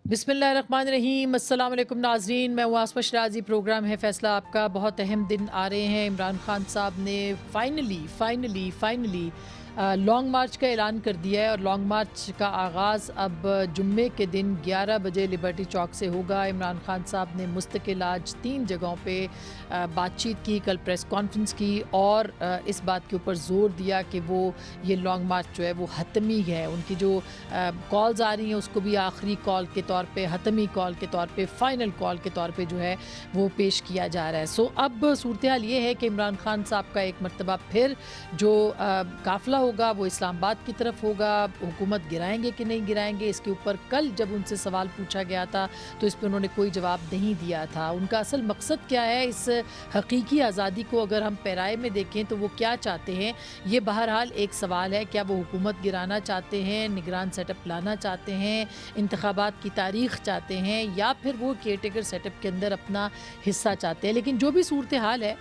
बिस्मिल्लाहिर्रहमानिर्रहीम। अस्सलाम वालेकुम नाज़रीन, मैं हूँ आसमा शराजी। प्रोग्राम है फ़ैसला आपका। बहुत अहम दिन आ रहे हैं। इमरान खान साहब ने फाइनली लॉन्ग मार्च का ऐलान कर दिया है और लॉन्ग मार्च का आगाज़ अब जुम्मे के दिन 11 बजे लिबर्टी चौक से होगा। इमरान खान साहब ने मुस्तकिल आज 3 जगहों पे बातचीत की, कल प्रेस कॉन्फ्रेंस की और इस बात के ऊपर ज़ोर दिया कि वो ये लॉन्ग मार्च जो है वो हतमी है। उनकी जो कॉल्स आ रही हैं उसको भी आखिरी कॉल के तौर पे, हतमी कॉल के तौर पे, फाइनल कॉल के तौर पे जो है वो पेश किया जा रहा है। सो अब सूरत हाल ये है कि इमरान खान साहब का एक मरतबा फिर जो काफ़िला होगा वो इस्लामाबाद की तरफ होगा। हुकूमत गिराएंगे कि नहीं गिराएंगे, इसके ऊपर कल जब उनसे सवाल पूछा गया था तो इस पर उन्होंने कोई जवाब नहीं दिया था। उनका असल मकसद क्या है, इस हकीकी आज़ादी को अगर हम पैराए में देखें तो वो क्या चाहते हैं, ये बहरहाल एक सवाल है। क्या वो हुकूमत गिराना चाहते हैं, निगरान सेटअप लाना चाहते हैं, इंतखाबात की तारीख चाहते हैं, या फिर वो केयरटेकर सेटअप के अंदर अपना हिस्सा चाहते हैं। लेकिन जो भी सूरत हाल है,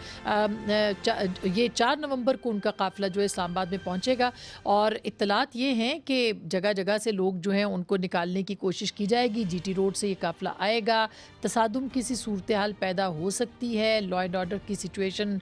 ये 4 नवंबर को उनका काफ़िला जो है इस्लामाबाद में पहुंचेगा और इत्तलात ये हैं कि जगह जगह से लोग जो हैं उनको निकालने की कोशिश की जाएगी। जीटी रोड से ये काफ़िला आएगा, तसादुम की सी सूरत हाल पैदा हो सकती है, लॉ एंड ऑर्डर की सिचुएशन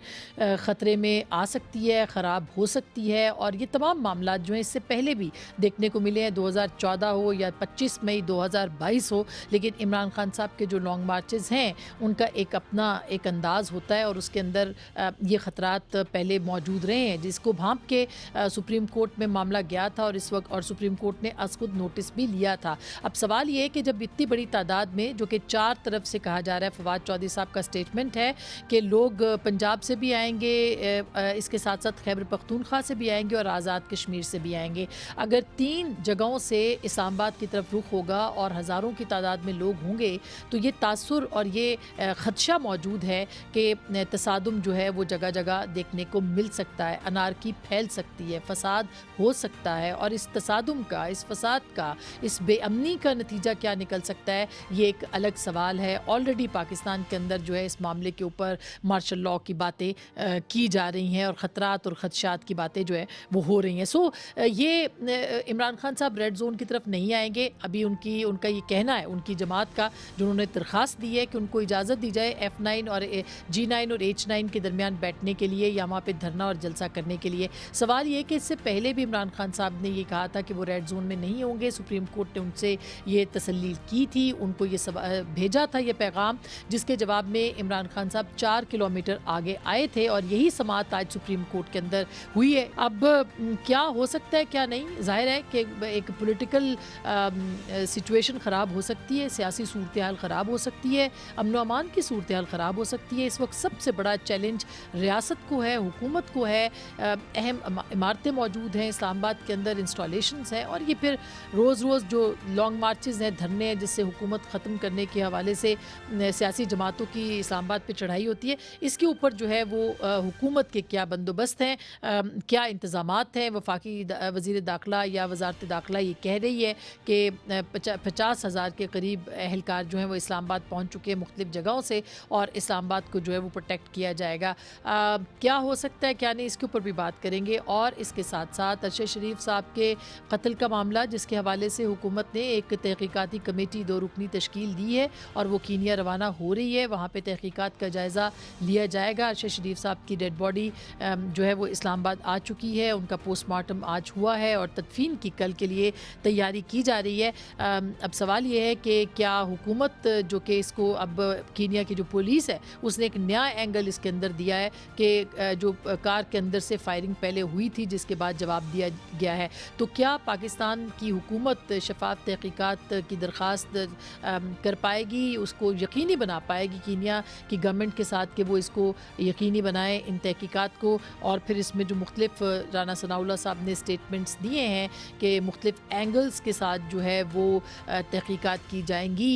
ख़तरे में आ सकती है, ख़राब हो सकती है। और ये तमाम मामला जो हैं इससे पहले भी देखने को मिले हैं, 2014 हो या 25 मई 2022 हो। लेकिन इमरान खान साहब के जो लॉन्ग मार्चेज़ हैं उनका एक अपना एक अंदाज़ होता है और उसके अंदर ये ख़तरात पहले मौजूद रहे हैं, जिसको भांप के सुप्रीम कोर्ट में मामला गया था और इस वक्त और सुप्रीम कोर्ट ने आज खुद नोटिस भी लिया था। अब सवाल ये है कि जब इतनी बड़ी तादाद में, जो कि 4 तरफ से कहा जा रहा है, फवाद चौधरी साहब का स्टेटमेंट है कि लोग पंजाब से भी आएंगे, इसके साथ साथ खैबर पख्तूनख्वा से भी आएंगे और आज़ाद कश्मीर से भी आएंगे। अगर 3 जगहों से इस्लामाबाद की तरफ रुख होगा और हज़ारों की तादाद में लोग होंगे तो ये तासुर और ये ख़दशा मौजूद है कि तसादुम जो है वो जगह जगह देखने को मिल सकता है, अनारकी फैल सकती है, फसाद हो सकता है। और इस तसादुम का, इस फसाद का, इस बेअमनी का नतीजा क्या निकल सकता है, ये एक अलग सवाल है। ऑलरेडी पाकिस्तान के अंदर जो है इस मामले के ऊपर मार्शल लॉ की बातें की जा रही हैं और ख़तरात और ख़दशात की बातें जो है वो हो रही हैं। सो ये इमरान खान साहब रेड जोन की तरफ नहीं आएंगे। अभी उनका ये कहना है, उनकी जमात का, जो उन्होंने दरख्वास्त दी है कि उनको इजाज़त दी जाए F9 और G9 और H9 के दरमियान बैठने के लिए या वहाँ पे धरना और जलसा करने के लिए। सवाल ये कि इससे पहले भी इमरान खान साहब ने ये कहा था कि वो रेड जोन में नहीं होंगे। सुप्रीम कोर्ट ने उनसे ये तसल्ली की थी, उनको ये भेजा था ये पैगाम, जिसके जवाब में इमरान खान साहब 4 किलोमीटर आगे आए थे और यही समाअत आज सुप्रीम कोर्ट के अंदर हुई है। अब क्या हो सकता है क्या नहीं, जाहिर है कि एक पॉलिटिकल सिचुएशन ख़राब हो सकती है, सियासी सूरत हाल ख़राब हो सकती है, अमन अमान की सूरत हाल ख़राब हो सकती है। इस वक्त सबसे बड़ा चैलेंज रियासत को है, हुकूमत को है। अहम इमारतें मौजूद हैं इस्लामाबाद के अंदर, इंस्टॉलेशंस हैं, और ये फिर रोज़ रोज़ जो लॉन्ग मार्चेज़ हैं, धरने हैं, जिससे हुकूमत ख़त्म करने के हवाले से सियासी जमातों की इस्लामाबाद पे चढ़ाई होती है, इसके ऊपर जो है वो हुकूमत के क्या बंदोबस्त हैं, क्या इंतज़ामात हैं। वफाकी वज़ीर दाखिला या वज़ारत दाखिला ये कह रही है कि 50,000 के करीब अहलकार जो हैं वो इस्लामाबाद पहुँच चुके हैं मुख्तलिफ़ जगहों से और इस्लामाबाद को जो है वो प्रोटेक्ट किया जाएगा। क्या हो सकता है क्या नहीं, इसके ऊपर भी बात करेंगे। और इसके साथ साथ अरशद शरीफ साहब के कत्ल का मामला, जिसके हवाले से हुकूमत ने एक तहकीकाती कमेटी 2 रुकनी तश्कील दी है और वो कीनिया रवाना हो रही है, वहाँ पे तहकीकात का जायज़ा लिया जाएगा। अरशद शरीफ साहब की डेड बॉडी जो है वो इस्लामाबाद आ चुकी है, उनका पोस्टमार्टम आज हुआ है और तदफीन की कल के लिए तैयारी की जा रही है। अब सवाल ये है कि क्या हुकूमत जो कि इसको, अब कीनिया की जो पुलिस है उसने एक नया एंगल इसके अंदर दिया है कि जो कार के अंदर से फायरिंग पहले हुई थी जिसके बाद जवाब दिया गया है, तो क्या पाकिस्तान की हुकूमत शफाफ तहकीकात की दरख्वास्त कर पाएगी, उसको यकीनी बना पाएगी कीनिया की गवर्नमेंट के साथ कि वो इसको यकीनी बनाए इन तहकीकात को। और फिर इसमें जो मुख्तलिफ राना सनाउल्लाह साहब ने स्टेटमेंट्स दिए हैं कि मुख्तलिफ एंगल्स के साथ जो है वो तहकीकात की जाएंगी,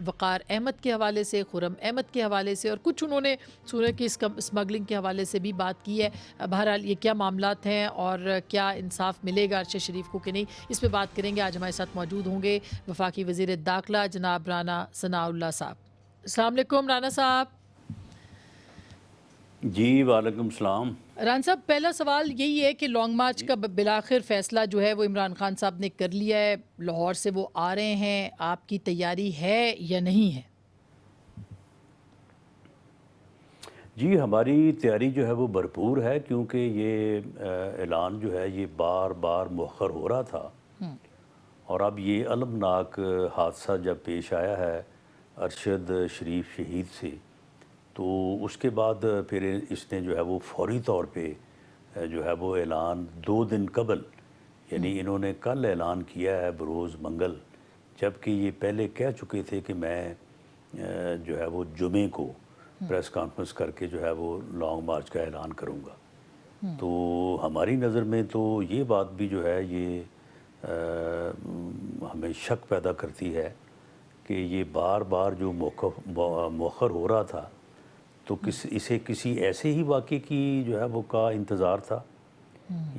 वक़ार अहमद के हवाले से, खुर्रम अहमद के हवाले से, और कुछ उन्होंने सूरह की स्मगलिंग के हवाले से भी बात की है। बहरहाल ये क्या मामलात हैं और क्या इंसाफ मिलेगा अरशद शरीफ को कि नहीं, इस पर बात करेंगे। आज हमारे साथ मौजूद होंगे वफाकी वज़ीर दाखिला जनाब राना सनाउल्लाह साहब। अस्सलाम वालेकुम राना साहब। जी वालेकुम सलाम। रान साहब, पहला सवाल यही है कि लॉन्ग मार्च का बिलाखिर फैसला जो है वो इमरान खान साहब ने कर लिया है, लाहौर से वो आ रहे हैं, आपकी तैयारी है या नहीं है? जी हमारी तैयारी जो है वो भरपूर है, क्योंकि ये ऐलान जो है ये बार बार मौखर हो रहा था। हम्म। और अब ये अलमनाक हादसा जब पेश आया है अरशद शरीफ शहीद से, तो उसके बाद फिर इसने जो है वो फौरी तौर पे जो है वो ऐलान 2 दिन कबल, यानी इन्होंने कल ऐलान किया है बरोज़ मंगल, जबकि ये पहले कह चुके थे कि मैं जो है वो जुमे को प्रेस कॉन्फ्रेंस करके जो है वो लॉन्ग मार्च का ऐलान करूँगा। तो हमारी नज़र में तो ये बात भी जो है ये हमें शक पैदा करती है कि ये बार बार जो मौखर हो रहा था, तो इसे किसी ऐसे ही वाक़े की जो है वो का इंतज़ार था।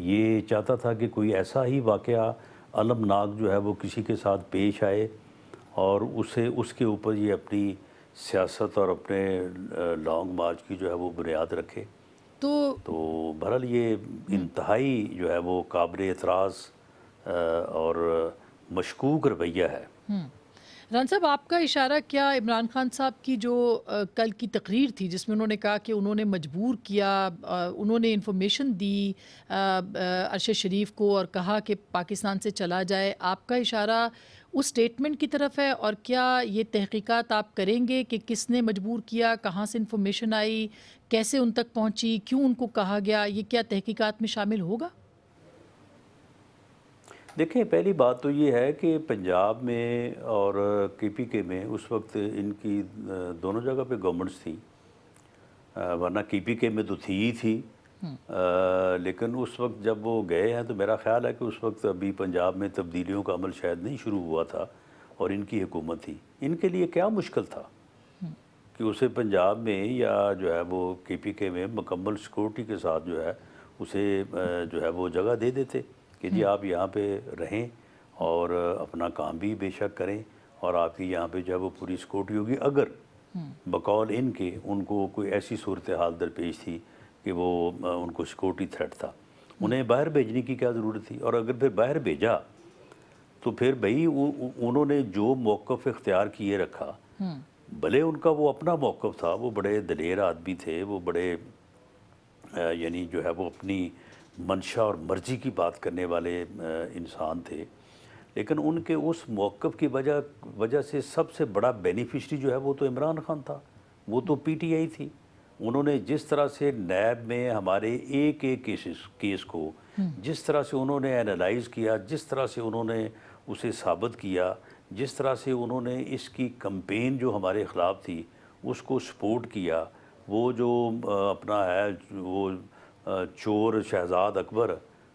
ये चाहता था कि कोई ऐसा ही वाक़या अलमनाक जो है वो किसी के साथ पेश आए और उसे उसके ऊपर ये अपनी सियासत और अपने लॉन्ग मार्च की जो है वो बुनियाद रखे। तो तो बहरहाल ये इंतहाई जो है वो काबिल एतराज़ और मशकूक रवैया है। हम्म। रान साहब, आपका इशारा क्या इमरान खान साहब की जो कल की तकरीर थी जिसमें उन्होंने कहा कि उन्होंने मजबूर किया, उन्होंने इन्फॉर्मेशन दी अरशद शरीफ को और कहा कि पाकिस्तान से चला जाए, आपका इशारा उस स्टेटमेंट की तरफ है? और क्या ये तहकीकात आप करेंगे कि किसने मजबूर किया, कहाँ से इन्फॉर्मेशन आई, कैसे उन तक पहुँची, क्यों उनको कहा गया, ये क्या तहकीकात में शामिल होगा? देखिए पहली बात तो ये है कि पंजाब में और केपीके में उस वक्त इनकी दोनों जगह पे गवर्नमेंट्स थी। वरना केपीके में तो थी ही थी। लेकिन उस वक्त जब वो गए हैं तो मेरा ख़्याल है कि उस वक्त अभी पंजाब में तब्दीलियों का अमल शायद नहीं शुरू हुआ था और इनकी हुकूमत थी। इनके लिए क्या मुश्किल था कि उसे पंजाब में या जो है वो केपीके में मुकम्मल सिक्योरिटी के साथ जो है उसे जो है वो जगह दे देते कि जी आप यहाँ पे रहें और अपना काम भी बेशक करें और आपकी यहाँ पे जो है वो पूरी सिक्योरिटी होगी। अगर बकौल इनके उनको कोई ऐसी सूरत हाल दरपेश थी कि वो उनको सिक्योरिटी थ्रेट था, उन्हें बाहर भेजने की क्या ज़रूरत थी? और अगर फिर बाहर भेजा तो फिर भाई उन्होंने जो मौक़िफ़ इख्तियार किए रखा, भले उनका वो अपना मौक़िफ़ था, वो बड़े दलेर आदमी थे, वो बड़े यानी जो है वो अपनी मंशा और मर्ज़ी की बात करने वाले इंसान थे। लेकिन उनके उस मौक़िफ़ की वजह से सबसे बड़ा बेनिफिशरी जो है वो तो इमरान खान था, वो तो पीटीआई थी। उन्होंने जिस तरह से नैब में हमारे एक-एक केस को जिस तरह से उन्होंने एनालाइज़ किया, जिस तरह से उन्होंने उसे साबित किया, जिस तरह से उन्होंने इसकी कैंपेन जो हमारे ख़िलाफ़ थी, उसको सपोर्ट किया। वो जो अपना है वो चोर शहज़ाद अकबर,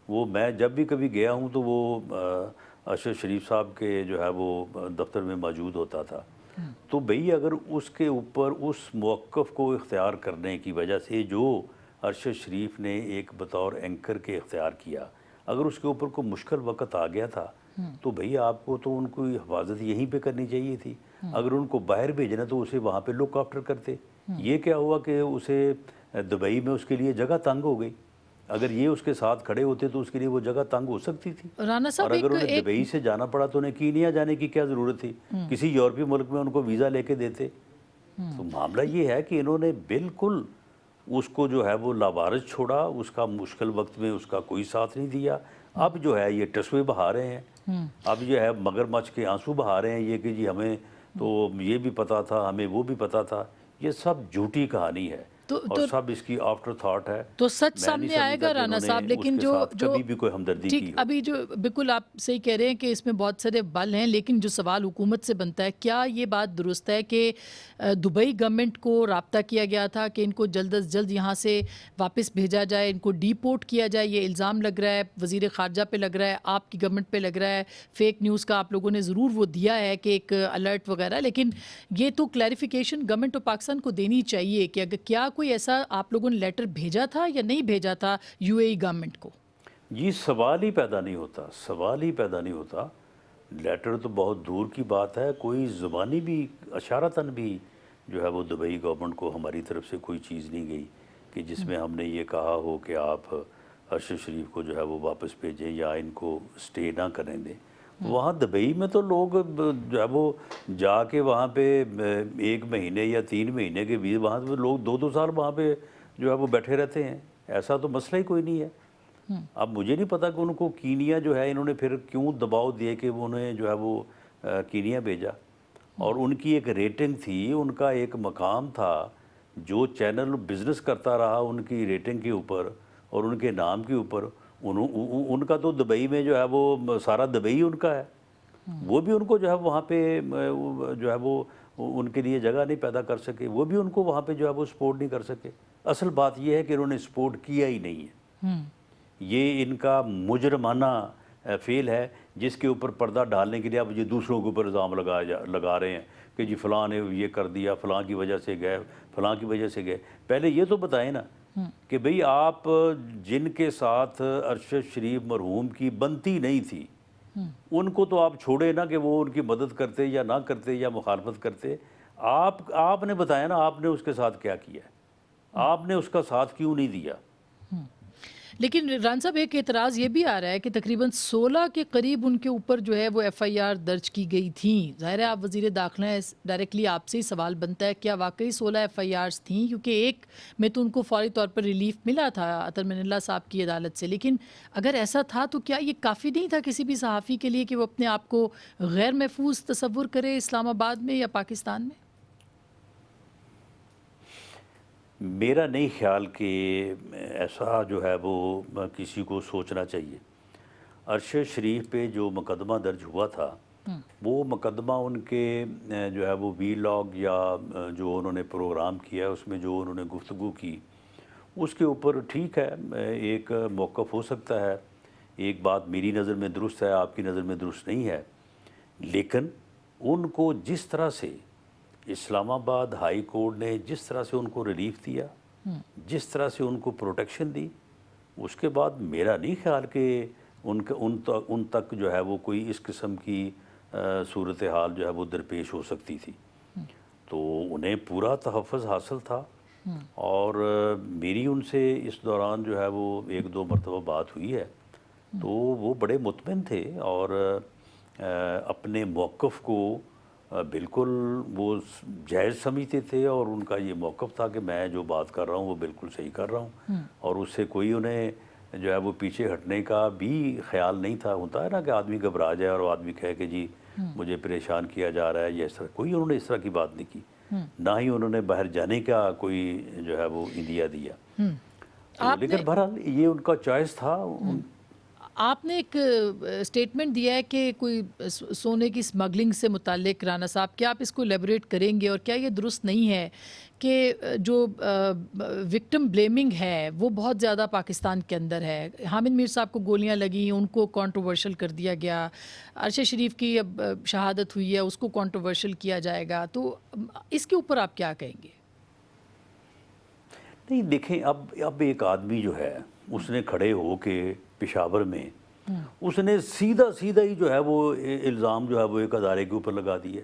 वो मैं जब भी कभी गया हूँ तो वो अरशद शरीफ साहब के जो है वो दफ्तर में मौजूद होता था। तो भई अगर उसके ऊपर उस मौक़िफ़ को इख्तियार करने की वजह से जो अरशद शरीफ ने एक बतौर एंकर के इख्तियार किया, अगर उसके ऊपर कोई मुश्किल वक़्त आ गया था, तो भई आपको तो उनको हिफाज़त यहीं पे करनी चाहिए थी। अगर उनको बाहर भेजना तो उसे वहाँ पे लुक आफ्टर करते। ये क्या हुआ कि उसे दुबई में उसके लिए जगह तंग हो गई। अगर ये उसके साथ खड़े होते तो उसके लिए वो जगह तंग हो सकती थी। राना और साहब, अगर एक उन्हें एक दुबई से जाना पड़ा तो उन्हें कीनिया जाने की क्या ज़रूरत थी? किसी यूरोपीय मुल्क में उनको वीज़ा लेके देते। तो मामला ये है कि इन्होंने बिल्कुल उसको जो है वो लावारिस छोड़ा, उसका मुश्किल वक्त में उसका कोई साथ नहीं दिया। अब जो है ये टसवे बहा रहे हैं। अब जो है मगरमच्छ के आंसू बहा रहे हैं ये कि जी हमें तो ये भी पता था, हमें वो भी पता था। ये सब झूठी कहानी है तो और तो सब इसकी आफ्टर थॉट है। तो सच मैं नहीं सामने आएगा समझता कि राना इन्होंने साहब, लेकिन उसके जो साथ जो कभी भी कोई हमदर्दी की ठीक, हो। अभी जो बिल्कुल आप सही कह रहे हैं कि इसमें बहुत सारे बल हैं, लेकिन जो सवाल हुकूमत से बनता है, क्या ये बात दुरुस्त है कि दुबई गवर्नमेंट को राब्ता किया गया था कि इनको जल्द अज जल्द यहाँ से वापस भेजा जाए, इनको डिपोर्ट किया जाए? ये इल्ज़ाम लग रहा है वज़ीर ख़ारजा पे, लग रहा है आपकी गवर्नमेंट पे, लग रहा है फेक न्यूज़ का आप लोगों ने ज़रूर वो दिया है कि एक अलर्ट वगैरह, लेकिन ये तो क्लैरिफिकेशन गवर्नमेंट ऑफ पाकिस्तान को देनी चाहिए कि अगर क्या कोई ऐसा आप लोगों ने लेटर भेजा था या नहीं भेजा था यूएई गवर्नमेंट को? ये सवाल ही पैदा नहीं होता, सवाल ही पैदा नहीं होता। लेटर तो बहुत दूर की बात है, कोई ज़ुबानी भी इशारतन भी जो है वो दुबई गवर्नमेंट को हमारी तरफ से कोई चीज़ नहीं गई। कि जिसमें हमने ये कहा हो कि आप अरशद शरीफ को जो है वो वापस भेजें या इनको स्टे ना करने दें। वहाँ दुबई में तो लोग जो है वो जाके वहाँ पे 1 महीने या 3 महीने के बीच वहाँ पे लोग 2-2 साल वहाँ पे जो है वो बैठे रहते हैं। ऐसा तो मसला ही कोई नहीं है। अब मुझे नहीं पता कि उनको कीनिया जो है इन्होंने फिर क्यों दबाव दिए कि वो उन्हें जो है वो कीनिया भेजा। और उनकी एक रेटिंग थी, उनका एक मकाम था, जो चैनल बिज़नेस करता रहा उनकी रेटिंग के ऊपर और उनके नाम के ऊपर। उनका तो दुबई में जो है वो सारा दुबई उनका है। वो भी उनको जो है वहाँ पे जो है वो उनके लिए जगह नहीं पैदा कर सके, वो भी उनको वहाँ पे जो है वो सपोर्ट नहीं कर सके। असल बात ये है कि इन्होंने सपोर्ट किया ही नहीं है। ये इनका मुजरमाना फेल है, जिसके ऊपर पर्दा डालने के लिए अब ये दूसरों के ऊपर इल्ज़ाम लगा रहे हैं कि जी फ़लाँ ने ये कर दिया, फ़लाँ की वजह से गए, फ़लाँ की वजह से गए। पहले ये तो बताएं ना कि भाई आप जिनके साथ अरशद शरीफ मरहूम की बनती नहीं थी, उनको तो आप छोड़े ना कि वो उनकी मदद करते या ना करते या मुखालफत करते। आपने बताया ना आपने उसके साथ क्या किया है, आपने उसका साथ क्यों नहीं दिया। लेकिन रान साहब, एक एतराज़ ये भी आ रहा है कि तकरीबन 16 के करीब उनके ऊपर जो है वो एफआईआर दर्ज की गई थी। ज़ाहिर है आप वज़ीर दाखिला हैं, डायरेक्टली आपसे ही सवाल बनता है, क्या वाकई 16 एफआईआर्स थीं? क्योंकि एक में तो उनको फौरी तौर पर रिलीफ मिला था अतर मिनल्ला साहब की अदालत से, लेकिन अगर ऐसा था तो क्या ये काफ़ी नहीं था किसी भी सहाफ़ी के लिए कि वो अपने आप को गैर महफूज तसव्वुर करे इस्लामाबाद में या पाकिस्तान में? मेरा नहीं ख्याल कि ऐसा जो है वो किसी को सोचना चाहिए। अरशद शरीफ पे जो मुकदमा दर्ज हुआ था, वो मुकदमा उनके जो है वो वीलॉग या जो उन्होंने प्रोग्राम किया उसमें जो उन्होंने गुफ्तगू की उसके ऊपर ठीक है, एक मौक़िफ़ हो सकता है। एक बात मेरी नज़र में दुरुस्त है, आपकी नज़र में दुरुस्त नहीं है, लेकिन उनको जिस तरह से इस्लामाबाद हाई कोर्ट ने जिस तरह से उनको रिलीफ दिया, जिस तरह से उनको प्रोटेक्शन दी, उसके बाद मेरा नहीं ख्याल कि उन तक जो है वो कोई इस किस्म की सूरत हाल जो है वो दरपेश हो सकती थी। तो उन्हें पूरा तहफ़्फ़ुज़ हासिल था। और मेरी उनसे इस दौरान जो है वो 1-2 मरतबा बात हुई है, तो वो बड़े मुतमिन थे और अपने मौक़िफ़ को बिल्कुल वो जायज़ समझते थे और उनका ये मौक़िफ़ था कि मैं जो बात कर रहा हूँ वो बिल्कुल सही कर रहा हूँ और उससे कोई उन्हें जो है वो पीछे हटने का भी ख़्याल नहीं था। होता है ना कि आदमी घबरा जाए और आदमी कहे कि जी मुझे परेशान किया जा रहा है या इस तरह, कोई उन्होंने इस तरह की बात नहीं की। ना ही उन्होंने बाहर जाने का कोई जो है वो इंदिया दिया। तो लेकिन बहरहाल ये उनका चॉइस था। आपने एक स्टेटमेंट दिया है कि कोई सोने की स्मगलिंग से मुतालिक, राना साहब, क्या आप इसको एलेबोरेट करेंगे? और क्या ये दुरुस्त नहीं है कि जो विक्टिम ब्लेमिंग है वो बहुत ज़्यादा पाकिस्तान के अंदर है? हामिद मीर साहब को गोलियां लगी, उनको कंट्रोवर्शियल कर दिया गया। अरशद शरीफ की अब शहादत हुई है, उसको कंट्रोवर्शियल किया जाएगा। तो इसके ऊपर आप क्या कहेंगे? नहीं देखें, अब एक आदमी जो है उसने खड़े हो के पेशावर में उसने सीधा सीधा ही जो है वो इल्ज़ाम जो है वो एक अदारे के ऊपर लगा दिया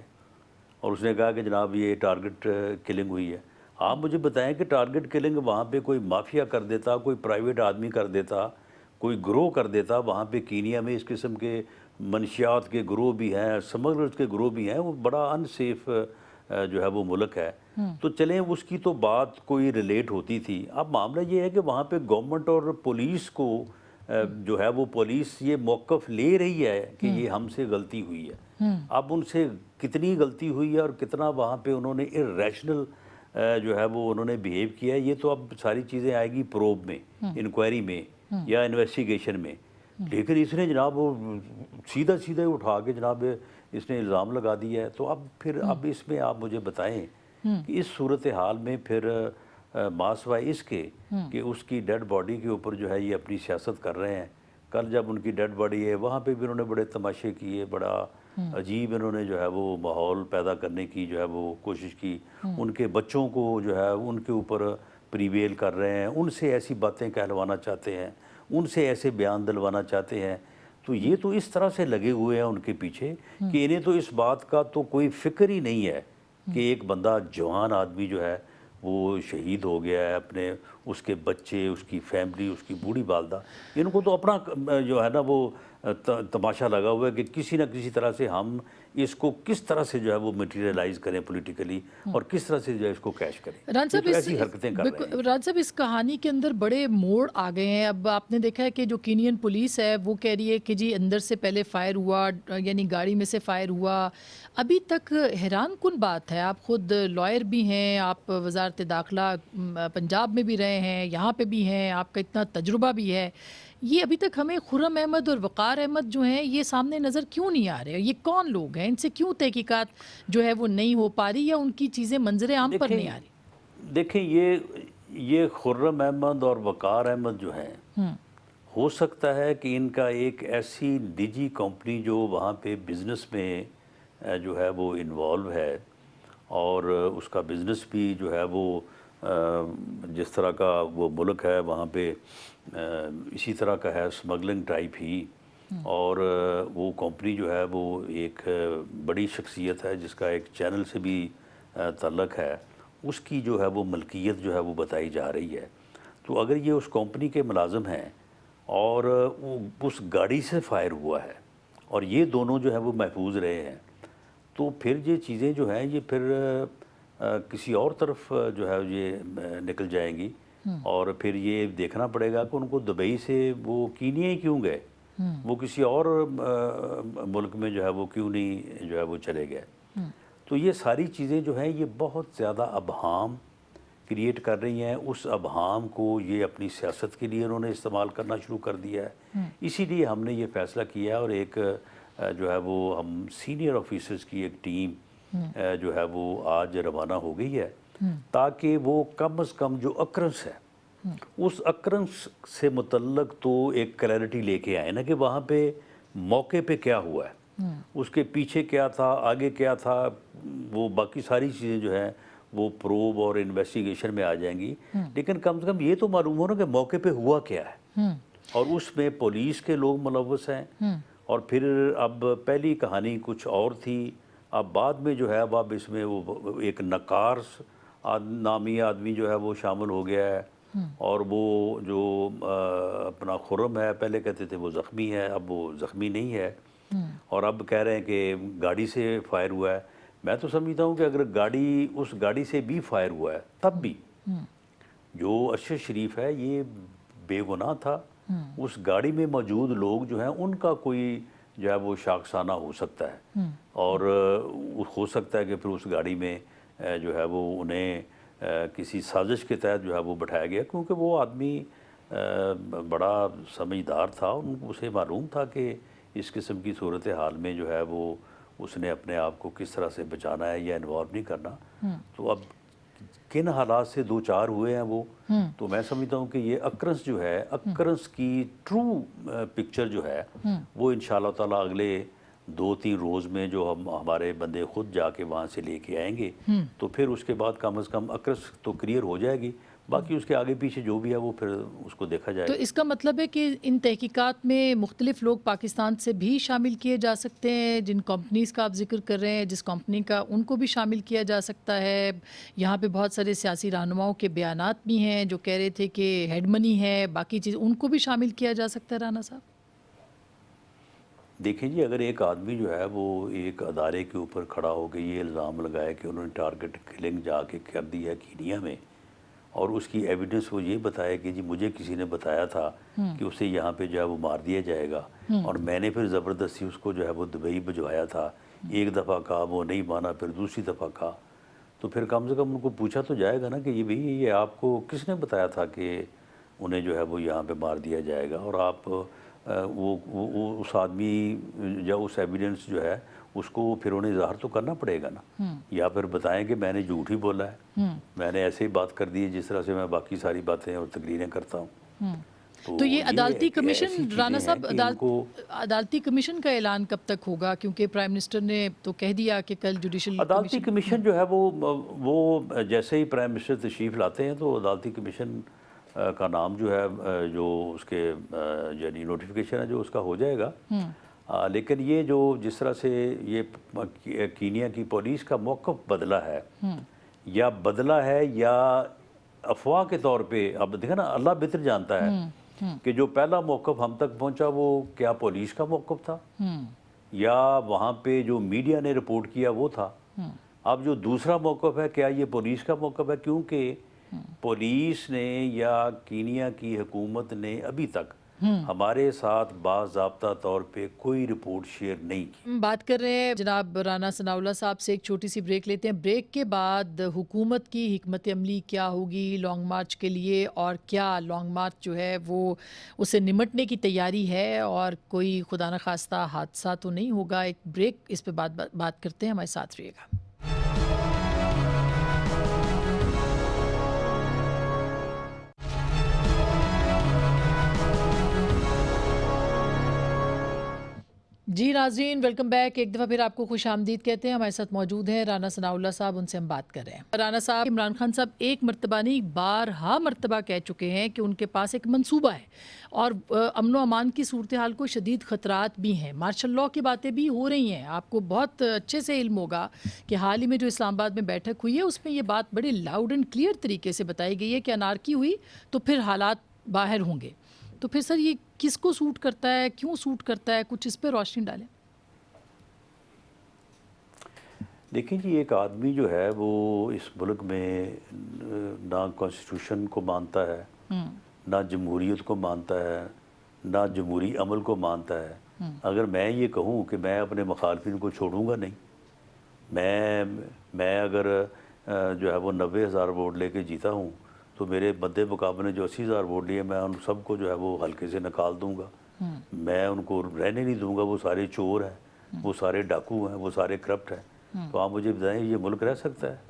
और उसने कहा कि जनाब ये टारगेट किलिंग हुई है। आप मुझे बताएं कि टारगेट किलिंग वहाँ पे कोई माफिया कर देता, कोई प्राइवेट आदमी कर देता, कोई ग्रोह कर देता। वहाँ पे कीनिया में इस किस्म के मनशियात के ग्रोह भी हैं, स्मगलर्स के ग्रोह भी हैं। वो बड़ा अनसेफ जो है वो मुल्क है। तो चलें, उसकी तो बात कोई रिलेट होती थी। अब मामला ये है कि वहाँ पे गवर्नमेंट और पुलिस को जो है वो पुलिस ये मौक़िफ़ ले रही है कि ये हमसे गलती हुई है। अब उनसे कितनी गलती हुई है और कितना वहाँ पे उन्होंने इर्रेशनल जो है वो उन्होंने बिहेव किया है, ये तो अब सारी चीज़ें आएगी प्रोब में, इंक्वायरी में या इन्वेस्टिगेशन में। लेकिन इसने जनाब वो सीधा सीधा ही उठा के जनाब इसने इल्ज़ाम लगा दिया है। तो अब इसमें आप मुझे बताएं कि इस सूरत हाल में फिर मासवाए इसके कि उसकी डेड बॉडी के ऊपर जो है ये अपनी सियासत कर रहे हैं। कल जब उनकी डेड बॉडी है वहाँ पे भी उन्होंने बड़े तमाशे किए, बड़ा अजीब इन्होंने जो है वो माहौल पैदा करने की जो है वो कोशिश की। उनके बच्चों को जो है उनके ऊपर प्रीवेल कर रहे हैं, उनसे ऐसी बातें कहलवाना चाहते हैं, उनसे ऐसे बयान दिलवाना चाहते हैं। तो ये तो इस तरह से लगे हुए हैं उनके पीछे कि इन्हें तो इस बात का तो कोई फिक्र ही नहीं है कि एक बंदा जवान आदमी जो है वो शहीद हो गया है, अपने उसके बच्चे, उसकी फैमिली, उसकी बूढ़ी वालदा, इनको तो अपना जो है ना वो तमाशा लगा हुआ है कि किसी न किसी तरह से हम इसको किस तरह से जो है वो मटेरियलाइज करें पॉलिटिकली और किस तरह से जो है इसको कैश करें। रान ये साहब तो ऐसी हरकतें कर रहे हैं। रान साहब, इस कहानी के अंदर बड़े मोड़ आ गए हैं। अब आपने देखा है कि जो कीनियन पुलिस है वो कह रही है कि जी अंदर से पहले फायर हुआ, यानी गाड़ी में से फायर हुआ। अभी तक हैरान कुन बात है, आप खुद लॉयर भी हैं, आप वजारत दाखिला पंजाब में भी रहे हैं, यहाँ पे भी हैं, आपका इतना तजुर्बा भी है, ये अभी तक हमें खुर्रम अहमद और वक़ार अहमद जो हैं ये सामने नज़र क्यों नहीं आ रहे? ये कौन लोग हैं? इनसे क्यों तहकीकात जो है वो नहीं हो पा रही, या उनकी चीज़ें मंजर आम पर नहीं आ रही? देखें ये खुर्रम अहमद और वक़ार अहमद जो हैं, हो सकता है कि इनका एक ऐसी निजी कंपनी जो वहाँ पे बिज़नेस में जो है वो इन्वॉल्व है, और उसका बिज़नेस भी जो है वो जिस तरह का वो मुल्क है वहाँ पे इसी तरह का है, स्मगलिंग टाइप ही। और वो कंपनी जो है वो एक बड़ी शख्सियत है जिसका एक चैनल से भी ताल्लुक़ है, उसकी जो है वो मलकियत जो है वो बताई जा रही है। तो अगर ये उस कंपनी के मुलाजिम हैं और वो उस गाड़ी से फायर हुआ है और ये दोनों जो है वो महफूज रहे हैं, तो फिर ये चीज़ें जो हैं ये फिर किसी और तरफ जो है ये निकल जाएंगी। और फिर ये देखना पड़ेगा कि उनको दुबई से वो कीनिया ही क्यों गए, वो किसी और मुल्क में जो है वो क्यों नहीं जो है वो चले गए। तो ये सारी चीज़ें जो हैं ये बहुत ज़्यादा अबहाम क्रिएट कर रही हैं। उस अबहाम को ये अपनी सियासत के लिए उन्होंने इस्तेमाल करना शुरू कर दिया है। इसीलिए हमने ये फ़ैसला किया है और एक जो है वो हम सीनियर ऑफिसर्स की एक टीम जो है वो आज रवाना हो गई है, ताकि वो कम से कम जो अक्रंस है उस अक्रंस से मुतल्लक तो एक क्लैरिटी लेके आए ना कि वहाँ पे मौके पे क्या हुआ है, उसके पीछे क्या था, आगे क्या था, वो बाकी सारी चीज़ें जो हैं वो प्रोब और इन्वेस्टिगेशन में आ जाएंगी। लेकिन कम से कम ये तो मालूम हो ना कि मौके पे हुआ क्या है, और उसमें पुलिस के लोग मुलव्वस हैं। और फिर अब पहली कहानी कुछ और थी, अब बाद में जो है अब इसमें वो एक नकार नामी आदमी जो है वो शामिल हो गया है। और वो जो अपना खुर्रम है, पहले कहते थे वो ज़ख्मी है, अब वो ज़ख्मी नहीं है, और अब कह रहे हैं कि गाड़ी से फायर हुआ है। मैं तो समझता हूँ कि अगर उस गाड़ी से भी फायर हुआ है तब भी जो अरशद शरीफ है ये बेगुनाह था। उस गाड़ी में मौजूद लोग जो हैं उनका कोई जो है वो शाखसाना हो सकता है, और हो सकता है कि फिर उस गाड़ी में जो है वो उन्हें किसी साजिश के तहत जो है वो बैठाया गया, क्योंकि वो आदमी बड़ा समझदार था। उसे मालूम था कि इस किस्म की सूरत हाल में जो है वो उसने अपने आप को किस तरह से बचाना है या इन्वॉल्व नहीं करना। तो अब किन हालात से दो चार हुए हैं वो, तो मैं समझता हूँ कि ये अक्रंस जो है, अक्रंस की ट्रू पिक्चर जो है वो इंशाअल्लाह ताला अगले 2-3 रोज़ में जो हमारे बंदे खुद जाके वहाँ से लेके आएंगे, तो फिर उसके बाद कम से कम अक्रंस तो क्लियर हो जाएगी। बाकी उसके आगे पीछे जो भी है वो फिर उसको देखा जाएगा। तो इसका मतलब है कि इन तहकीकात में मुख्तलिफ लोग पाकिस्तान से भी शामिल किए जा सकते हैं, जिन कंपनीज़ का आप जिक्र कर रहे हैं, जिस कंपनी का, उनको भी शामिल किया जा सकता है। यहाँ पे बहुत सारे सियासी रहनुमाओं के बयानात भी हैं जो कह रहे थे कि हेड मनी है, बाकी चीज़, उनको भी शामिल किया जा सकता है। राना साहब देखें जी, अगर एक आदमी जो है वो एक अदारे के ऊपर खड़ा हो के ये इल्ज़ाम लगाए कि उन्होंने टारगेट किलिंग जाके कर दी है कीनिया में, और उसकी एविडेंस वो ये बताया कि जी मुझे किसी ने बताया था कि उसे यहाँ पे जो है वो मार दिया जाएगा, और मैंने फिर ज़बरदस्ती उसको जो है वो दुबई भिजवाया था। एक दफ़ा कहा, वो नहीं माना, फिर दूसरी दफ़ा कहा, तो फिर कम से कम उनको पूछा तो जाएगा ना कि ये भाई ये आपको किसने बताया था कि उन्हें जो है वो यहाँ पे मार दिया जाएगा। और आप वो उस आदमी या उस एविडेंस जो है उसको फिर उन्हें इज़हार तो करना पड़ेगा ना, या फिर बताएं कि मैंने झूठ ही बोला है, मैंने ऐसे ही बात कर दी है जिस तरह से मैं बाकी सारी बातें और तकरीरें करता हूँ। तो ये अदालती कमीशन, राना साहब, अदालती कमीशन का ऐलान कब तक होगा? क्योंकि प्राइम मिनिस्टर ने तो कह दिया कि कल जुडिशल अदालती कमीशन जो है वो जैसे ही प्राइम मिनिस्टर तशरीफ़ लाते हैं तो अदालती कमीशन का नाम जो है जो उसके यानी नोटिफिकेशन है जो उसका हो जाएगा। लेकिन ये जो जिस तरह से ये कीनिया की पुलिस का मौक़िफ़ बदला है या अफवाह के तौर पे, अब देखा ना, अल्लाह बेहतर जानता है कि जो पहला मौक़िफ़ हम तक पहुंचा वो क्या पुलिस का मौक़िफ़ था या वहाँ पे जो मीडिया ने रिपोर्ट किया वो था। अब जो दूसरा मौक़िफ़ है, क्या ये पुलिस का मौक़िफ़ है? क्योंकि पुलिस ने या कीनिया की हुकूमत ने अभी तक हमारे साथ बाज़ाब्ता तौर पे कोई रिपोर्ट शेयर नहीं की। हम बात कर रहे हैं जनाब राना सनाउल्लाह साहब से। एक छोटी सी ब्रेक लेते हैं। ब्रेक के बाद हुकूमत की हिकमत अमली क्या होगी लॉन्ग मार्च के लिए, और क्या लॉन्ग मार्च जो है वो उससे निमटने की तैयारी है और कोई खुदा न खास्ता हादसा तो नहीं होगा। एक ब्रेक, इस पे बात करते हैं। हमारे साथ रहिएगा। जी नाज़रीन, वेलकम बैक। एक दफ़ा फिर आपको खुश आमदीद कहते हैं। हमारे साथ मौजूद हैं राना सनाउल्लाह साहब, उनसे हम बात कर रहे हैं। राना साहब, इमरान खान साहब एक मरतबा नहीं बारहा मरतबा कह चुके हैं कि उनके पास एक मंसूबा है और अमन व अमान की सूरत हाल को शदीद ख़तरात भी हैं। मार्शल लॉ की बातें भी हो रही हैं। आपको बहुत अच्छे से इल्म होगा कि हाल ही में जो इस्लामाबाद में बैठक हुई है उसमें ये बात बड़ी लाउड एंड क्लियर तरीके से बताई गई है कि अनारकी हुई तो फिर हालात बाहर होंगे। तो फिर सर ये किसको सूट करता है, क्यों सूट करता है, कुछ इस पर रोशनी डालें। देखिए जी, एक आदमी जो है वो इस मुल्क में ना कॉन्स्टिट्यूशन को मानता है, ना जमहूरियत को मानता है, ना जमहूरी अमल को मानता है। अगर मैं ये कहूँ कि मैं अपने मुखालफिन को छोड़ूंगा नहीं, मैं अगर जो है वो 90,000 वोट लेके जीता हूँ तो मेरे मद्दे मुकाबले जो 80,000 वोट लिए, मैं उन सबको जो है वो हल्के से निकाल दूंगा। मैं उनको रहने नहीं दूंगा। वो सारे चोर हैं, वो सारे डाकू हैं, वो सारे करप्ट हैं। तो आप मुझे बताएं, ये मुल्क रह सकता है?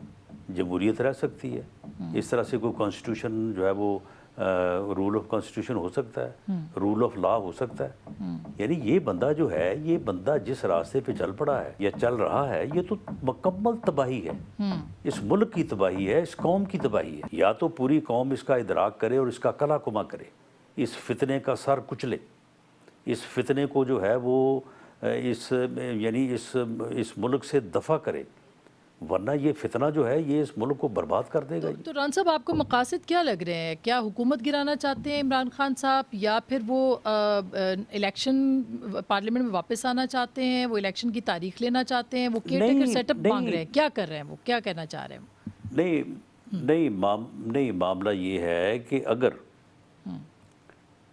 जमहूरियत रह सकती है? इस तरह से कोई कॉन्स्टिट्यूशन जो है वो रूल ऑफ कॉन्स्टिट्यूशन हो सकता है? रूल ऑफ लॉ हो सकता है? यानी ये बंदा जो है, ये बंदा जिस रास्ते पे चल पड़ा है या चल रहा है, ये तो मुकम्मल तबाही है। इस मुल्क की तबाही है, इस कौम की तबाही है। या तो पूरी कौम इसका इदराक करे और इसका कला कुमा करे, इस फितने का सर कुचले, इस फितने को जो है वो इस मुल्क से दफ़ा करे, वरना ये फितना जो है ये इस मुल्क को बर्बाद कर देगा। तो रान साहब, आपको मकासद क्या लग रहे हैं? क्या हुकूमत गिराना चाहते हैं इमरान खान साहब, या फिर वो इलेक्शन पार्लियामेंट में वापस आना चाहते हैं, वो इलेक्शन की तारीख लेना चाहते हैं, वो केयरटेकर सेटअप मांग रहे हैं, क्या कर रहे हैं, वो क्या कहना चाह रहे हैं? नहीं, मामला ये है कि अगर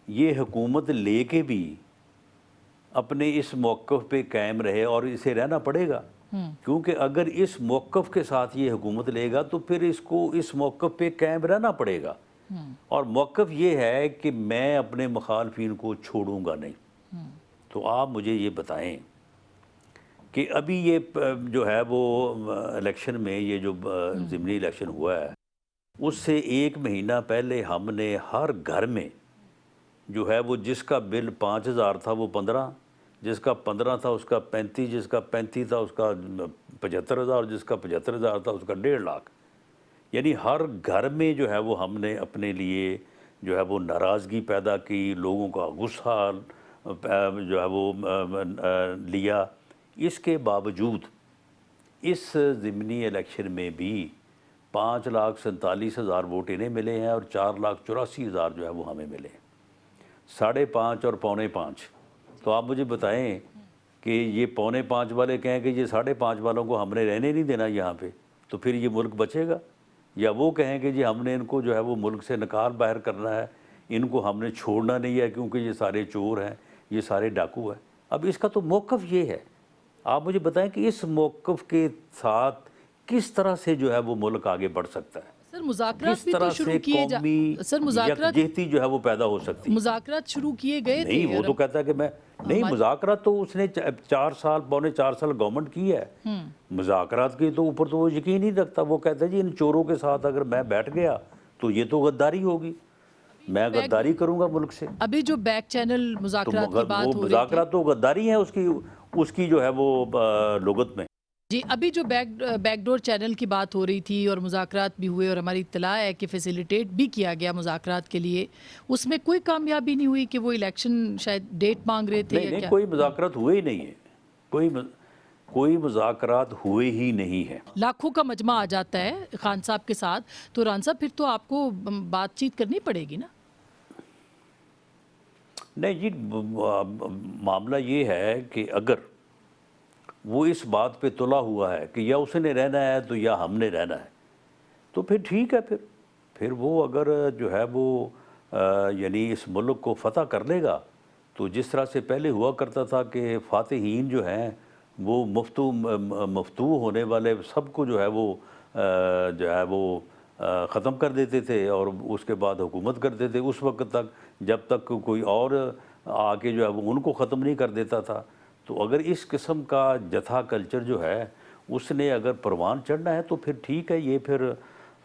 ये हुकूमत लेके भी अपने इस मौक़िफ़ पे कायम रहे, और इसे रहना पड़ेगा, क्योंकि अगर इस मौक़िफ़ के साथ ये हुकूमत लेगा तो फिर इसको इस मौक़िफ़ पे कायम रहना पड़ेगा। और मौक़िफ़ ये है कि मैं अपने मुखालफिन को छोड़ूंगा नहीं। तो आप मुझे ये बताएं कि अभी ये जो है वो इलेक्शन में, ये जो ज़िमनी इलेक्शन हुआ है, उससे 1 महीना पहले हमने हर घर में जो है वो, जिसका बिल 5,000 था वो 15, जिसका 15 था उसका 35, जिसका 35 था उसका 75,000, जिसका 75,000 था उसका 1.5 लाख। यानी हर घर में जो है वो हमने अपने लिए जो है वो नाराज़गी पैदा की, लोगों का गुस्सा जो है वो लिया। इसके बावजूद इस ज़िमनी इलेक्शन में भी 5,47,000 वोट इन्हें मिले हैं और 4,84,000 जो है वो हमें मिले हैं। 5.5 और 5.25। तो आप मुझे बताएं कि ये 5.25 वाले कहें कि ये 5.5 वालों को हमने रहने नहीं देना यहाँ पे, तो फिर ये मुल्क बचेगा? या वो कहें कि जी हमने इनको जो है वो मुल्क से निकाल बाहर करना है, इनको हमने छोड़ना नहीं है क्योंकि ये सारे चोर हैं, ये सारे डाकू हैं। अब इसका तो मौक़िफ़ ये है। आप मुझे बताएं कि इस मौक़िफ़ के साथ किस तरह से जो है वो मुल्क आगे बढ़ सकता है? सर मुज़ाकरात किस भी तो तरह शुरू से किए जा कौमी सर मुज़ाकरात यकजहती जो है वो पैदा हो सकती है? मुज़ाकरात शुरू किए गए थे। नहीं, वो तो कहता है कि मैं नहीं, मुज़ाकरात तो उसने 4 साल, पौने 4 साल गवर्नमेंट की है। मुज़ाकरात के तो ऊपर तो वो यकीन नहीं रखता। वो कहता है जी इन चोरों के साथ अगर मैं बैठ गया तो ये तो गद्दारी होगी, मैं गद्दारी करूंगा मुल्क से। अभी जो बैक चैनल तो मुज़ाकरात की बात हो रही थी, मुज़ाकरात तो गद्दारी है उसकी जो है वो लुगत में। जी, अभी जो बैकडोर चैनल की बात हो रही थी और मुज़ाकरात भी हुए और हमारी इत्तला है कि फैसिलिटेट भी किया गया मुज़ाकरात के लिए, उसमें कोई कामयाबी नहीं हुई कि वो इलेक्शन शायद डेट मांग रहे थे नहीं, या नहीं, क्या? कोई मुज़ाकरात हुए ही नहीं है। कोई मुज़ाकरात हुए ही नहीं हैं। लाखों का मजमा आ जाता है खान साहब के साथ, तो रान साहब फिर तो आपको बातचीत करनी पड़ेगी ना। नहीं जी, मामला ये है कि अगर वो इस बात पे तुला हुआ है कि या उसने रहना है तो या हमने रहना है, तो फिर ठीक है। फिर वो अगर जो है वो यानी इस मुल्क को फ़तह कर लेगा, तो जिस तरह से पहले हुआ करता था कि फ़ातिहीन जो हैं वो मफ्तू होने वाले सबको जो है वो ख़त्म कर देते थे और उसके बाद हुकूमत करते थे उस वक्त तक, जब तक कोई और आके जो है वो उनको ख़त्म नहीं कर देता था। तो अगर इस किस्म का जथा कल्चर जो है उसने अगर परवान चढ़ना है तो फिर ठीक है, ये फिर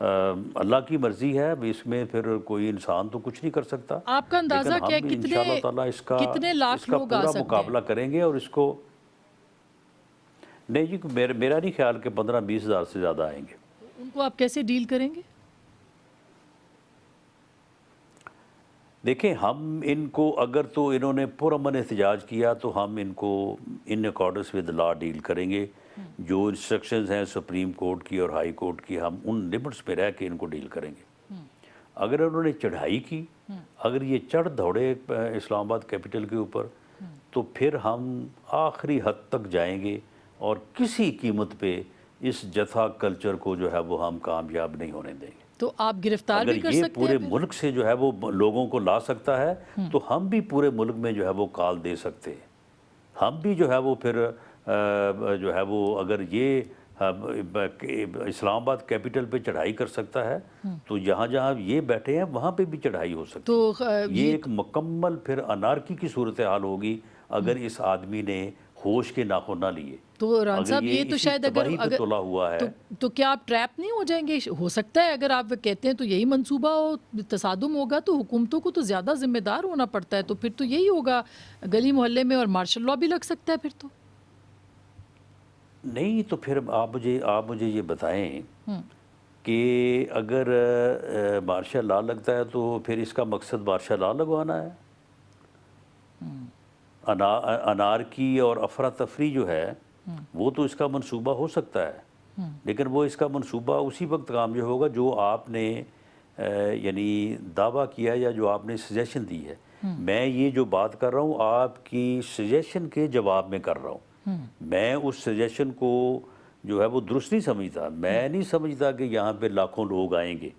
अल्लाह की मर्ज़ी है। अब इसमें फिर कोई इंसान तो कुछ नहीं कर सकता। आपका अंदाजा लेकिन क्या है, हम इंशाअल्लाह ताला कितने लाख इसका लोग आ पूरा सकते हैं? मुकाबला करेंगे और इसको नहीं जी, मेरा नहीं ख्याल कि 15-20 हज़ार से ज़्यादा आएंगे। उनको आप कैसे डील करेंगे? देखें, हम इनको अगर तो इन्होंने पुरअमन एहतजाज किया तो हम इनको in accordance with law deal करेंगे। जो इंस्ट्रक्शंस हैं सुप्रीम कोर्ट की और हाई कोर्ट की, हम उन लिमिट्स पे रह के इनको डील करेंगे। अगर उन्होंने चढ़ाई की, अगर ये चढ़ दौड़े इस्लामाबाद कैपिटल के ऊपर, तो फिर हम आखिरी हद तक जाएंगे और किसी कीमत पे इस जथा कल्चर को जो है वो हम कामयाब नहीं होने देंगे। तो आप गिरफ्तार अगर भी कर ये सकते पूरे हैं फिर? मुल्क से जो है वो लोगों को ला सकता है तो हम भी पूरे मुल्क में जो है वो कॉल दे सकते हैं। हम भी जो है वो फिर जो है वो अगर ये इस्लामाबाद कैपिटल पे चढ़ाई कर सकता है तो जहाँ जहाँ ये बैठे हैं वहाँ पे भी चढ़ाई हो सकती तो है। ये एक मुकम्मल फिर अनारकी की सूरत हाल होगी अगर इस आदमी ने होश के नाखून ना लिए। तो रान अगर साहब ये तो इसी शायद तबाही पे तुला हुआ है तो क्या आप ट्रैप नहीं हो जाएंगे? हो सकता है अगर आप कहते हैं तो यही मंसूबा हो, तसादुम होगा तो हुकूमतों को तो ज़्यादा जिम्मेदार होना पड़ता है, तो फिर तो यही होगा गली मोहल्ले में, और मार्शल लॉ भी लग सकता है फिर तो। नहीं, तो फिर आप मुझे ये बताएं कि अगर मार्शल लॉ लगता है तो फिर इसका मकसद मार्शल लॉ लगवाना है। अनारकी और अफरा तफरी जो है वो तो इसका मंसूबा हो सकता है, लेकिन वो इसका मंसूबा उसी वक्त कामयाब होगा जो आपने यानी दावा किया या जो आपने सजेशन दी है। मैं ये जो बात कर रहा हूँ आपकी सजेशन के जवाब में कर रहा हूँ। मैं उस सजेशन को जो है वो दुरुस्त नहीं समझता। मैं नहीं समझता कि यहाँ पे लाखों लोग आएंगे।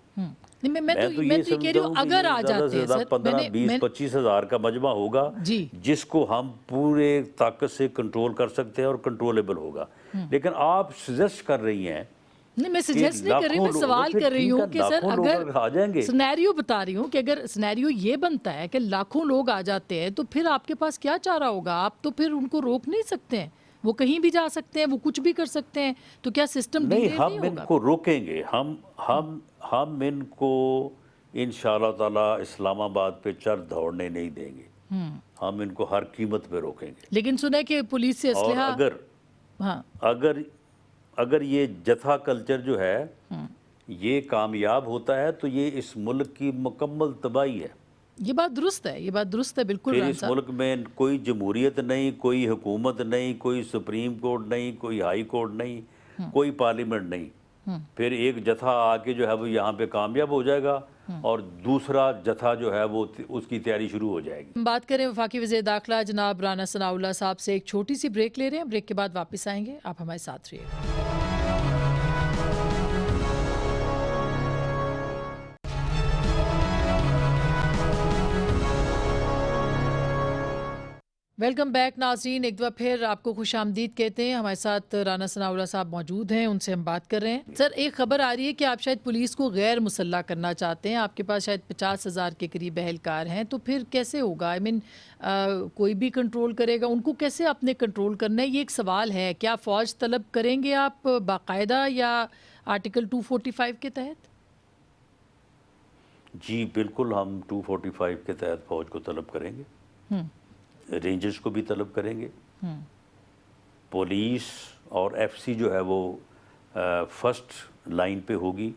नहीं, मैं तो ये कह रही समझता हूँ हूँ कि अगर ये आ ज़्यादा जाते से हैं ज़्यादा सर, 15, 20, 25 हज़ार का मजमा होगा जी जिसको हम पूरे ताकत से कंट्रोल कर सकते हैं और कंट्रोलेबल होगा। लेकिन आप सजेस्ट कर रही हैं नहीं, मैं कि सजेस्ट नहीं कर रही, लाखों मैं लोग, तो सवाल फिर कर रही ठीक हूँ है, कि सर लाखों लोग अगर अगर आ जाएंगे सिनेरियो बता रही हूँ कि अगर सिनेरियो ये बनता है कि लाखों लोग आ जाते हैं तो फिर आपके पास क्या चारा होगा? आप तो फिर उनको रोक नहीं सकते हैं, वो कहीं भी जा सकते हैं, वो कुछ भी कर सकते हैं, तो क्या सिस्टम नहीं, डिरेल नहीं हम होगा? इनको रोकेंगे। हम इनको इंशाअल्लाह ताला इस्लामाबाद पे चढ़ दौड़ने नहीं देंगे। हम इनको हर कीमत पे रोकेंगे। लेकिन सुना है कि पुलिस से और असलहा, अगर हाँ अगर अगर ये जथा कल्चर जो है ये कामयाब होता है तो ये इस मुल्क की मुकम्मल तबाही है। ये बात दुरुस्त है, ये बात दुरुस्त है बिल्कुल फिर रान इस साहब। मुल्क में कोई जमहूरियत नहीं, कोई हुकूमत नहीं, कोई सुप्रीम कोर्ट नहीं, कोई हाई कोर्ट नहीं, कोई पार्लियामेंट नहीं। फिर एक जथा आके जो है वो यहाँ पे कामयाब हो जाएगा और दूसरा जथा जो है वो उसकी तैयारी शुरू हो जाएगी। हम बात करें वफाकी वज़ीर दाखिला जनाब राना सनाउल्लाह साहब से। एक छोटी सी ब्रेक ले रहे हैं, ब्रेक के बाद वापस आएंगे, आप हमारे साथ रहिए। वेलकम बैक नाज़रीन, एक बार फिर आपको खुश आमदीद कहते हैं। हमारे साथ राना सनाउल्लाह साहब मौजूद हैं, उनसे हम बात कर रहे हैं। सर, एक खबर आ रही है कि आप शायद पुलिस को गैर मुसल्लह करना चाहते हैं, आपके पास शायद 50,000 के करीब एहलकार हैं, तो फिर कैसे होगा? आई मीन कोई भी कंट्रोल करेगा, उनको कैसे आपने कंट्रोल करना है, ये एक सवाल है। क्या फ़ौज तलब करेंगे आप बाकायदा या आर्टिकल 245 के तहत? जी बिल्कुल, हम 245 के तहत फ़ौज को तलब करेंगे, रेंजर्स को भी तलब करेंगे। पुलिस और एफसी जो है वो फर्स्ट लाइन पे होगी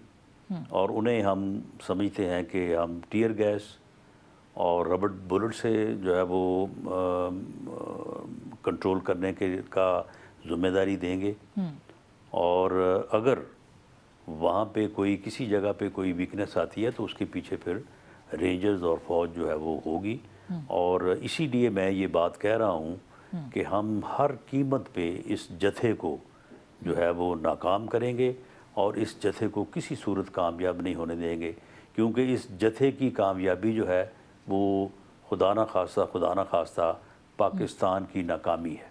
और उन्हें हम समझते हैं कि हम टीयर गैस और रबर बुलेट से जो है वो कंट्रोल करने का ज़िम्मेदारी देंगे, और अगर वहाँ पे कोई किसी जगह पे कोई वीकनेस आती है तो उसके पीछे फिर रेंजर्स और फौज जो है वो होगी। और इसीलिए मैं ये बात कह रहा हूँ कि हम हर कीमत पे इस जत्थे को जो है वो नाकाम करेंगे और इस जत्थे को किसी सूरत कामयाब नहीं होने देंगे, क्योंकि इस जत्थे की कामयाबी जो है वो खुदा न खास्ता पाकिस्तान की नाकामी है,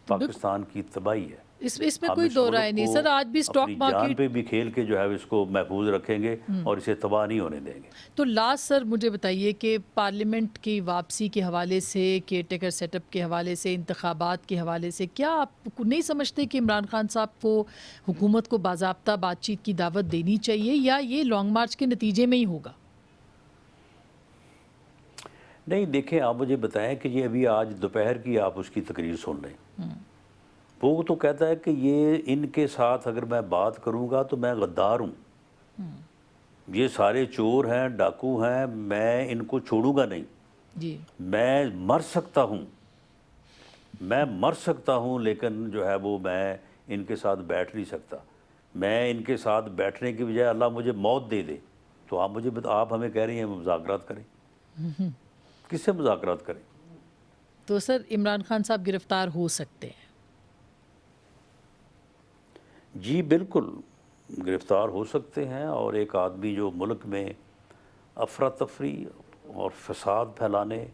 पाकिस्तान की तबाही है। इसमें हम कोई इस दो मुल्क राय नहीं को सर। आज भी स्टॉक अपनी जान मार्केट पे भी खेल के जो है इसको महफूज रखेंगे और इसे तबाह नहीं होने देंगे। तो लास्ट सर मुझे बताइए कि पार्लियामेंट की वापसी के हवाले से, केयर टेकर सेटअप के हवाले से, इंतखाबात के हवाले से, क्या आप नहीं समझते कि इमरान खान साहब को हुकूमत को बाज़ाब्ता बातचीत की दावत देनी चाहिए, या ये लॉन्ग मार्च के नतीजे में ही होगा? नहीं, देखें, आप मुझे बताएं कि ये अभी आज दोपहर की आप उसकी तकरीर सुन लें। वो तो कहता है कि ये इनके साथ अगर मैं बात करूंगा तो मैं गद्दार हूँ, ये सारे चोर हैं, डाकू हैं, मैं इनको छोड़ूंगा नहीं, जी, मैं मर सकता हूँ, लेकिन जो है वो मैं इनके साथ बैठ नहीं सकता। मैं इनके साथ बैठने की बजाय अल्लाह मुझे मौत दे दे, तो आप हमें कह रही हैं मुज़ाकरात करें? किससे मुज़ाकरात करें? तो सर इमरान खान साहब गिरफ्तार हो सकते हैं? जी बिल्कुल, गिरफ़्तार हो सकते हैं। और एक आदमी जो मुल्क में अफरा तफरी और फसाद फैलाने,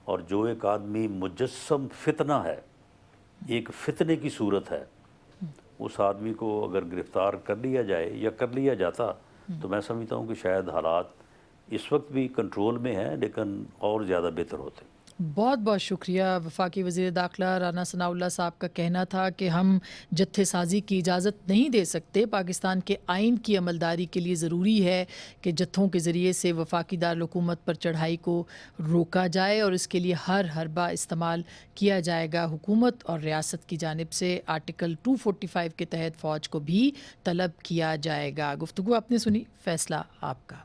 और जो एक आदमी मुजस्सम फितना है, एक फितने की सूरत है, उस आदमी को अगर गिरफ़्तार कर लिया जाए या कर लिया जाता तो मैं समझता हूँ कि शायद हालात इस वक्त भी कंट्रोल में हैं, लेकिन और ज़्यादा बेहतर होते। बहुत बहुत शुक्रिया। वफाकी वज़ीर दाखिला राना सनाउल्लाह साहब का कहना था कि हम जत्थे साजी की इजाज़त नहीं दे सकते। पाकिस्तान के आइन की अमलदारी के लिए ज़रूरी है कि जत्थों के ज़रिए से वफाकी दारुल-हुकूमत पर चढ़ाई को रोका जाए, और इसके लिए हर हरबा इस्तेमाल किया जाएगा। हुकूमत और रियासत की जानिब से आर्टिकल 245 के तहत फ़ौज को भी तलब किया जाएगा। गुफ्तगू आपने सुनी, फ़ैसला आपका।